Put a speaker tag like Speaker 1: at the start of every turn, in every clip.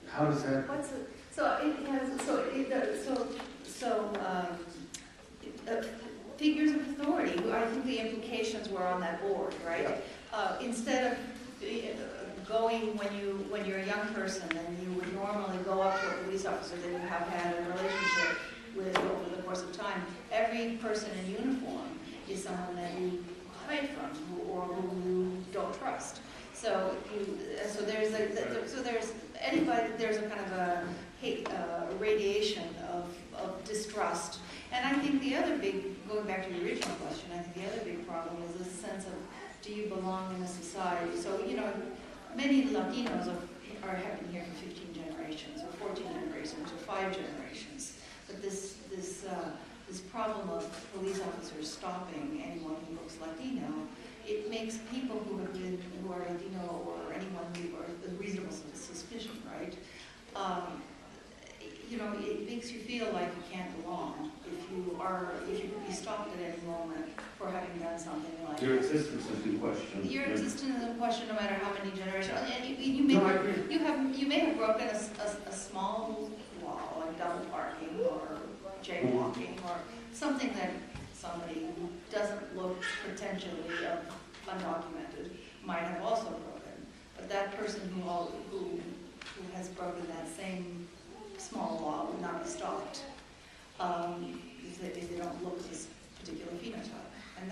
Speaker 1: How does that?
Speaker 2: What's it? So it has. Figures of authority. I think the implications were on that board, right?
Speaker 1: Yeah.
Speaker 2: Instead of going when you're a young person, and you would normally go up to a police officer that you have had a relationship with over the course of time. Every person in uniform is someone that you hide from, or who you don't trust. So there's a kind of a radiation of distrust. And I think the other going back to the original question, I think the other big problem is this sense of, do you belong in a society? So, many Latinos have been here for 15 generations, or 14 generations, or 5 generations. But this problem of police officers stopping anyone who looks Latino, it makes people who are Latino, or anyone who are a reasonable suspicion, right? It makes you feel like you can't belong if you could be stopped at any moment for having done something like
Speaker 1: your existence is in question.
Speaker 2: Your existence is in question no matter how many generations. And you may have broken a small law, like double parking or jaywalking, or something that somebody who doesn't look potentially undocumented might have also broken. But that person who has broken that same small law would not be stopped if they don't look this particular phenotype. And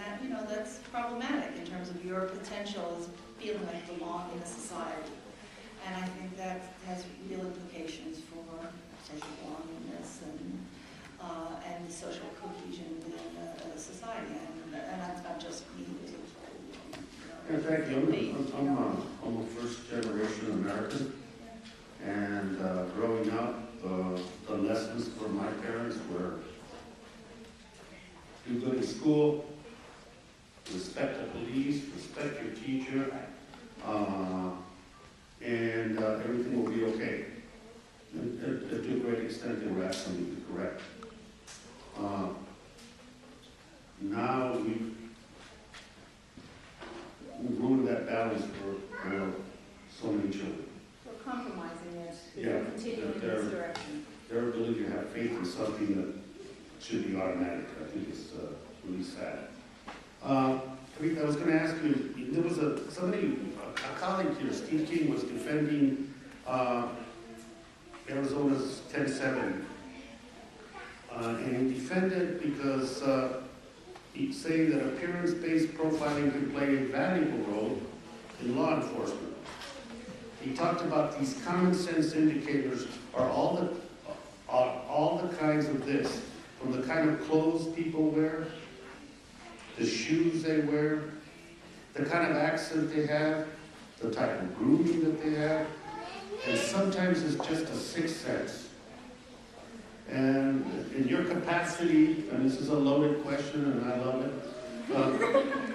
Speaker 2: that's problematic in terms of your potential as feeling like you belong in a society. And I think that has real implications for social belongingness and the social cohesion within a society. And that's not just me.
Speaker 1: Thank you. I'm a first generation American, and growing up, the lessons for my parents were: do good in school, respect the police, respect your teacher, and everything will be okay. And to a great extent, they were absolutely correct. Now we've ruined that balance for so many children.
Speaker 2: We're compromising it.
Speaker 1: Yeah,
Speaker 2: continuing in this direction.
Speaker 1: Their ability to have faith in something that should be automatic, I think, is really sad. I was going to ask you, there was a colleague here, Steve King, was defending Arizona's 10-7. And he defended because he's saying that appearance-based profiling can play a valuable role in law enforcement. He talked about these common sense indicators are all the kinds of this, from the kind of clothes people wear, the shoes they wear, the kind of accent they have, the type of grooming that they have, and sometimes it's just a sixth sense. And in your capacity, and this is a loaded question and I love it,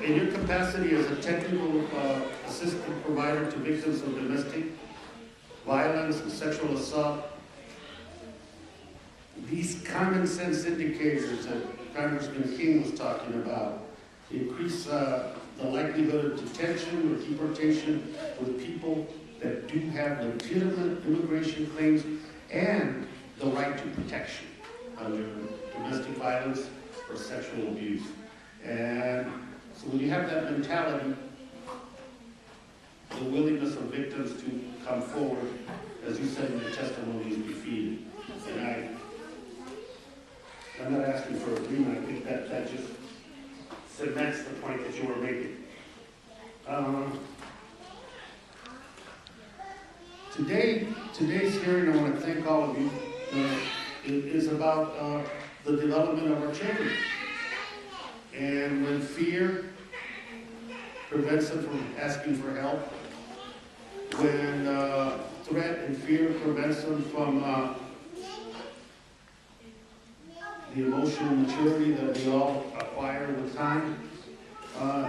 Speaker 1: in your capacity as a technical assistant provider to victims of domestic violence and sexual assault, these common sense indicators that Congressman King was talking about increase the likelihood of detention or deportation with people that do have legitimate immigration claims and the right to protection under domestic violence or sexual abuse. And so when you have that mentality, the willingness of victims to come forward, as you said in the testimony, is defeated. And I'm not asking for agreement. I think that just cements the point that you were making. Today's hearing, I want to thank all of you, is about the development of our children. And when fear prevents them from asking for help, when threat and fear prevents them from the emotional maturity that we all acquire with time,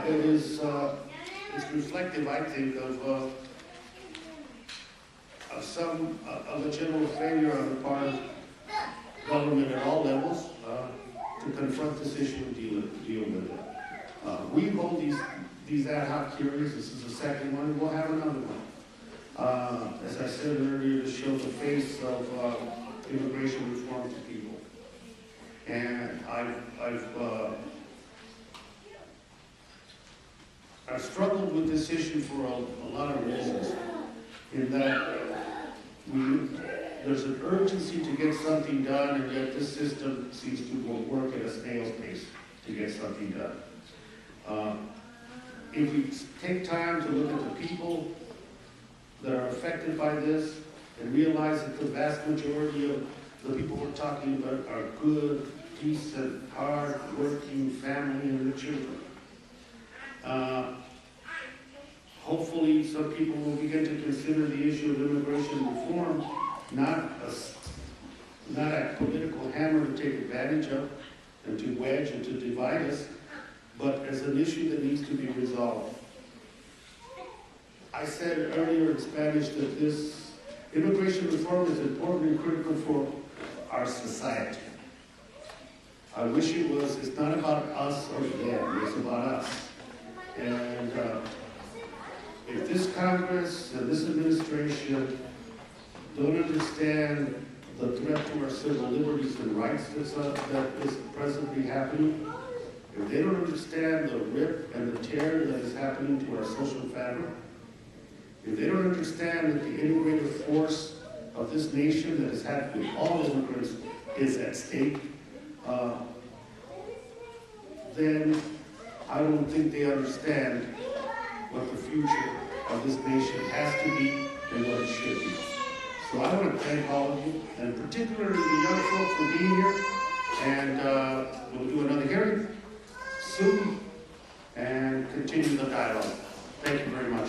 Speaker 1: it's reflective, I think, of a general failure on the part of government at all levels to confront this issue and deal with it. We hold these ad hoc hearings. This is the second one. We'll have another one. As I said earlier, to show the face of immigration reform to people. And I've struggled with this issue for a lot of reasons. In that there's an urgency to get something done, and yet this system seems to work at a snail's pace to get something done. If we take time to look at the people that are affected by this and realize that the vast majority of the people we're talking about are good, decent, hard-working family and their children. Hopefully some people will begin to consider the issue of immigration reform not a political hammer to take advantage of and to wedge and to divide us, but as an issue that needs to be resolved. I said earlier in Spanish that this immigration reform is important and critical for our society. I wish it was. It's not about us or them. It's about us. And if this Congress and this administration don't understand the threat to our civil liberties and rights that is presently happening, if they don't understand the rip and the tear that is happening to our social fabric, if they don't understand that the integrative force of this nation that has had with all immigrants is at stake, then I don't think they understand what the future of this nation has to be and what it should be. So I want to thank all of you, and particularly the young folks for being here. And we'll do another hearing soon and continue the dialogue. Thank you very much.